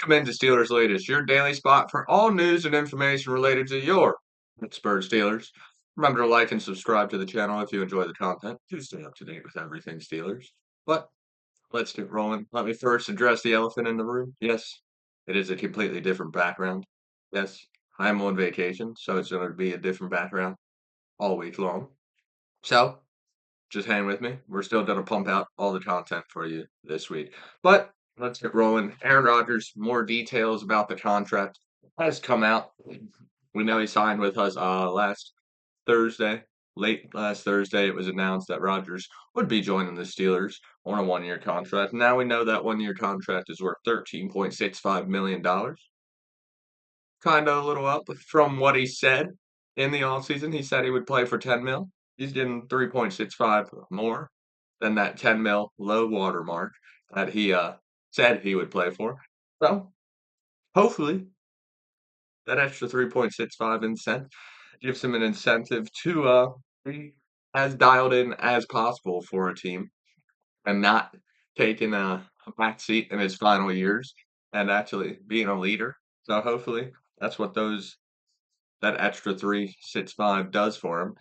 Come into Steelers Latest, your daily spot for all news and information related to your Pittsburgh Steelers. Remember to like and subscribe to the channel if you enjoy the content to stay up to date with everything Steelers. But let's get rolling. Let me first address the elephant in the room. Yes, it is a completely different background. Yes, I'm on vacation, so it's going to be a different background all week long. So just hang with me. We're still going to pump out all the content for you this week. But let's get rolling. Aaron Rodgers, more details about the contract has come out. We know he signed with us last Thursday. Late last Thursday, it was announced that Rodgers would be joining the Steelers on a 1 year contract. Now we know that 1 year contract is worth $13.65 million. Kind of a little up from what he said in the offseason. He said he would play for 10 mil. He's getting 3.65 more than that 10 mil low water mark that he said he would play for. So hopefully that extra 3.65 incentive gives him an incentive to be as dialed in as possible for a team and not taking a back seat in his final years and actually being a leader. So hopefully that's what that extra 365 does for him.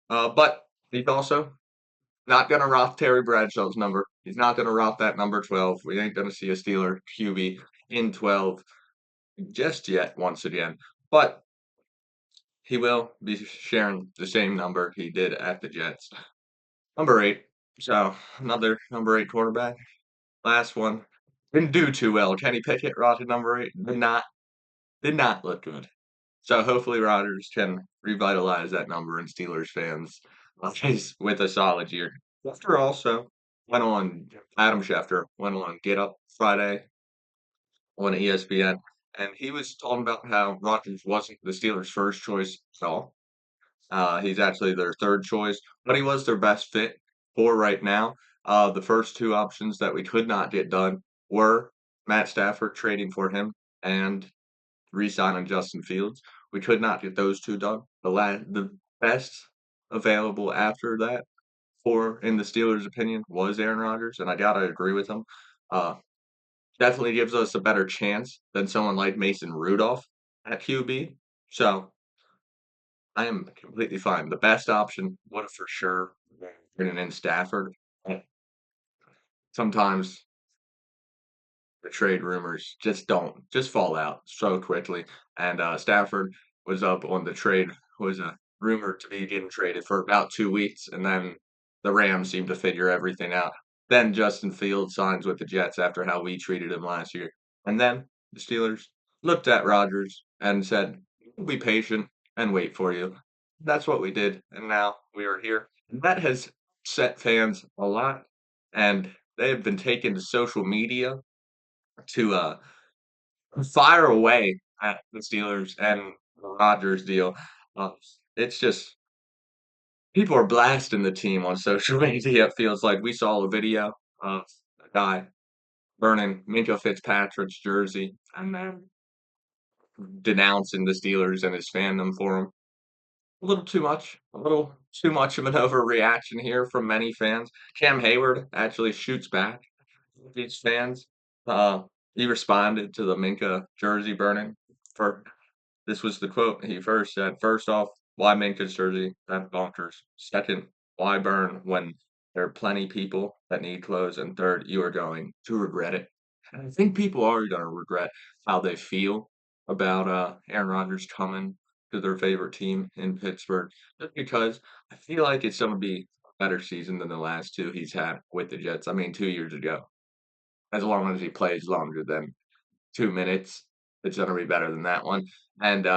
But he's also not going to rock Terry Bradshaw's number. He's not going to rock that number 12. We ain't going to see a Steeler QB in 12 just yet, once again. But he will be sharing the same number he did at the Jets. Number 8. So, another number 8 quarterback. Last one. Didn't do too well. Kenny Pickett rocking number 8. Did not look good. So hopefully Rodgers can revitalize that number and Steelers fans with a solid year. Schefter also went on Adam Schefter went on Get Up Friday on ESPN, and he was talking about how Rodgers wasn't the Steelers' first choice at all. He's actually their third choice, but he was their best fit for right now. The first two options that we could not get done were Matt Stafford trading for him and re-signing Justin Fields. We could not get those two done. The best available after that for in the Steelers' opinion was Aaron Rodgers, and I gotta agree with him. Uh, Definitely gives us a better chance than someone like Mason Rudolph at QB. So I am completely fine. The best option would have for sure been in Stafford. Sometimes the trade rumors just fall out so quickly. And Stafford was up on the trade, was rumored to be getting traded for about 2 weeks, and then the Rams seemed to figure everything out. Then Justin Fields signs with the Jets after how we treated him last year. And then the Steelers looked at Rodgers and said, "We'll be patient and wait for you." That's what we did, and now we are here. And that has upset fans a lot, and they have been taken to social media to fire away at the Steelers and the Rodgers deal. Uh, it's just people are blasting the team on social media. It feels like we saw a video of a guy burning Minka Fitzpatrick's jersey and then denouncing the Steelers and his fandom for him. A little too much of an overreaction here from many fans. Cam Hayward actually shoots back at these fans. Uh, he responded to the Minka jersey burning for this was the quote he first said. First off, why Minka's jersey? That's bonkers. Second, why burn when there are plenty people that need clothes? And third, you are going to regret it. And I think people are going to regret how they feel about Aaron Rodgers coming to their favorite team in Pittsburgh, just because I feel like it's going to be a better season than the last two he's had with the Jets. I mean, 2 years ago, as long as he plays longer than 2 minutes, it's going to be better than that one. And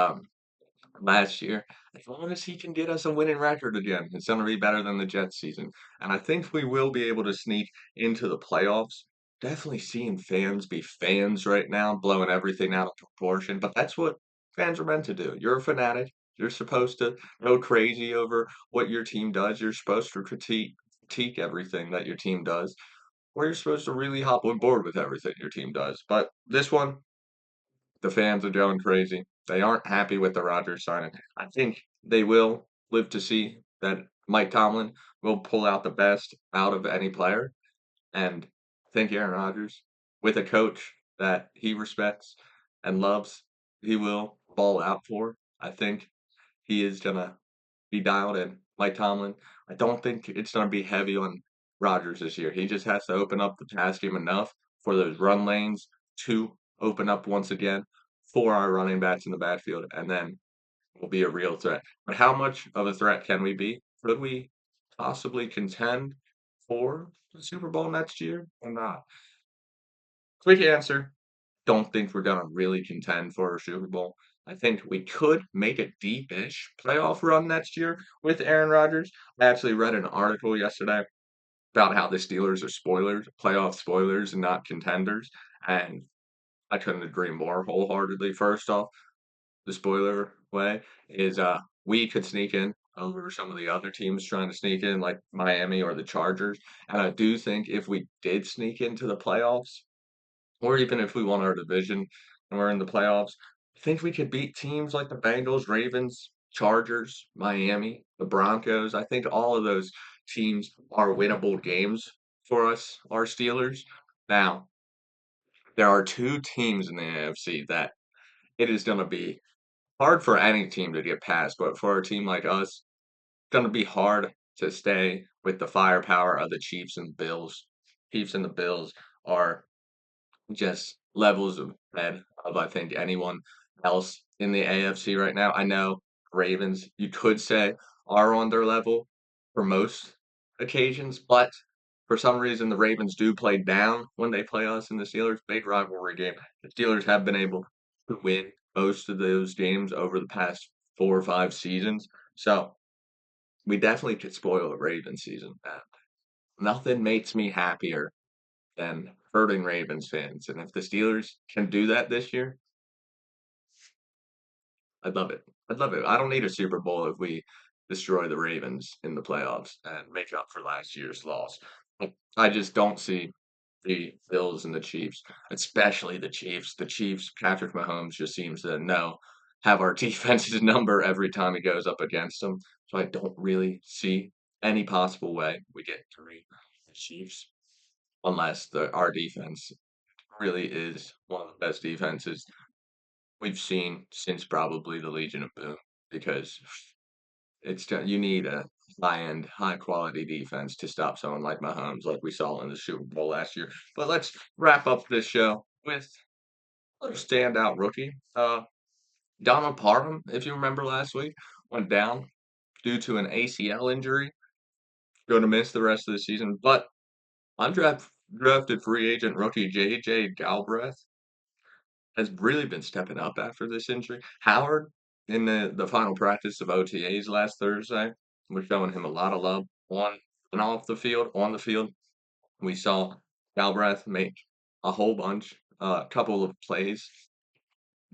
last year, as long as he can get us a winning record again, it's going to be better than the Jets season. And I think we will be able to sneak into the playoffs. Definitely seeing fans be fans right now, blowing everything out of proportion. But that's what fans are meant to do. You're a fanatic. You're supposed to go crazy over what your team does. You're supposed to critique everything that your team does, or you're supposed to really hop on board with everything your team does. But this one, the fans are going crazy. They aren't happy with the Rodgers signing. I think they will live to see that Mike Tomlin will pull out the best out of any player. And I think Aaron Rodgers, with a coach that he respects and loves, he will ball out for. I think he is gonna be dialed in. Mike Tomlin, I don't think it's gonna be heavy on Rodgers this year. He just has to open up the pass game enough for those run lanes to open up once again for our running backs in the backfield, and then we'll be a real threat. But how much of a threat can we be? Could we possibly contend for the Super Bowl next year or not? Quick answer, don't think we're gonna really contend for a Super Bowl. I think we could make a deep-ish playoff run next year with Aaron Rodgers. I actually read an article yesterday about how the Steelers are spoilers, playoff spoilers, and not contenders, and I couldn't agree more wholeheartedly. First off, the spoiler way is we could sneak in over some of the other teams trying to sneak in, like Miami or the Chargers. And I do think if we did sneak into the playoffs, or even if we won our division and we're in the playoffs, I think we could beat teams like the Bengals, Ravens, Chargers, Miami, the Broncos. I think all of those teams are winnable games for us, our Steelers. Now, there are two teams in the AFC that it is going to be hard for any team to get past, but for a team like us, it's gonna be hard to stay with the firepower of the Chiefs and Bills. Chiefs and the Bills are just levels ahead of I think anyone else in the AFC right now. I know Ravens, you could say, are on their level for most occasions, but for some reason the Ravens do play down when they play us in the Steelers. Big rivalry game. The Steelers have been able to win most of those games over the past 4 or 5 seasons. So we definitely could spoil a Ravens season. Nothing makes me happier than hurting Ravens fans. And if the Steelers can do that this year, I'd love it. I'd love it. I don't need a Super Bowl if we destroy the Ravens in the playoffs and make up for last year's loss. I just don't see the Bills and the Chiefs, especially the Chiefs. The Chiefs, Patrick Mahomes just seems to have our defense's number every time he goes up against them. So I don't really see any possible way we get through the Chiefs unless our defense really is one of the best defenses we've seen since probably the Legion of Boom because you need a high-end, high-quality defense to stop someone like Mahomes, like we saw in the Super Bowl last year. But let's wrap up this show with a standout rookie. Donald Parham, if you remember last week, went down due to an ACL injury. Going to miss the rest of the season. But undrafted free agent rookie J.J. Galbraith has really been stepping up after this injury. Howard, in the final practice of OTAs last Thursday, was showing him a lot of love on and off the field. On the field, we saw Galbraith make a whole bunch, a couple of plays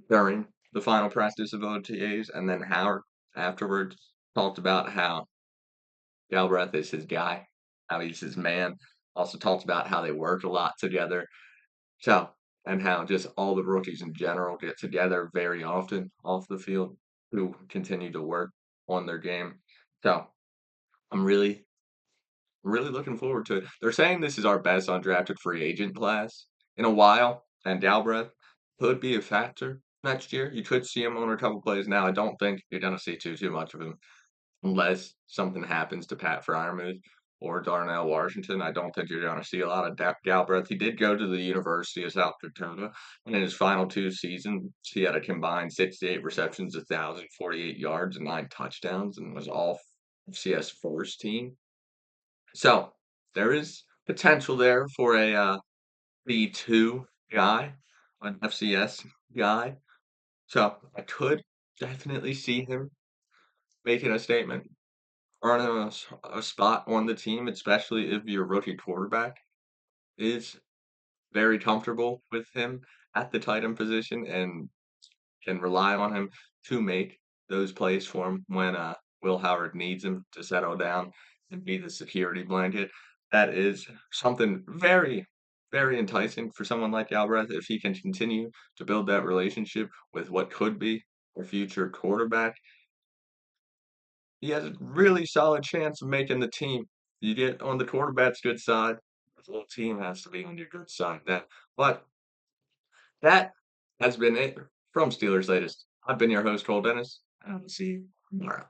during the final practice of OTAs, and then Howard afterwards talked about how Galbraith is his guy, how he's his man. Also talked about how they work a lot together. So, and how just all the rookies in general get together very often off the field who continue to work on their game. So, I'm really looking forward to it. They're saying this is our best undrafted free agent class in a while, and Galbraith could be a factor next year. You could see him on a couple plays now. I don't think you're going to see too much of him unless something happens to Pat Fryermuth or Darnell Washington. I don't think you're going to see a lot of Galbraith. He did go to the University of South Dakota, and in his final 2 seasons, he had a combined 68 receptions, 1,048 yards, and 9 touchdowns, and was all FCS first team. So there is potential there for a B2 guy, an FCS guy. So I could definitely see him making a statement, earning a spot on the team, especially if your rookie quarterback is very comfortable with him at the tight end position and can rely on him to make those plays for him when Will Howard needs him to settle down and be the security blanket. That is something very, very enticing for someone like Galbraith if he can continue to build that relationship with what could be a future quarterback. He has a really solid chance of making the team. You get on the quarterback's good side, the whole team has to be on your good side then. But That has been it from Steelers Latest. I've been your host, Cole Dennis, and I will see you tomorrow.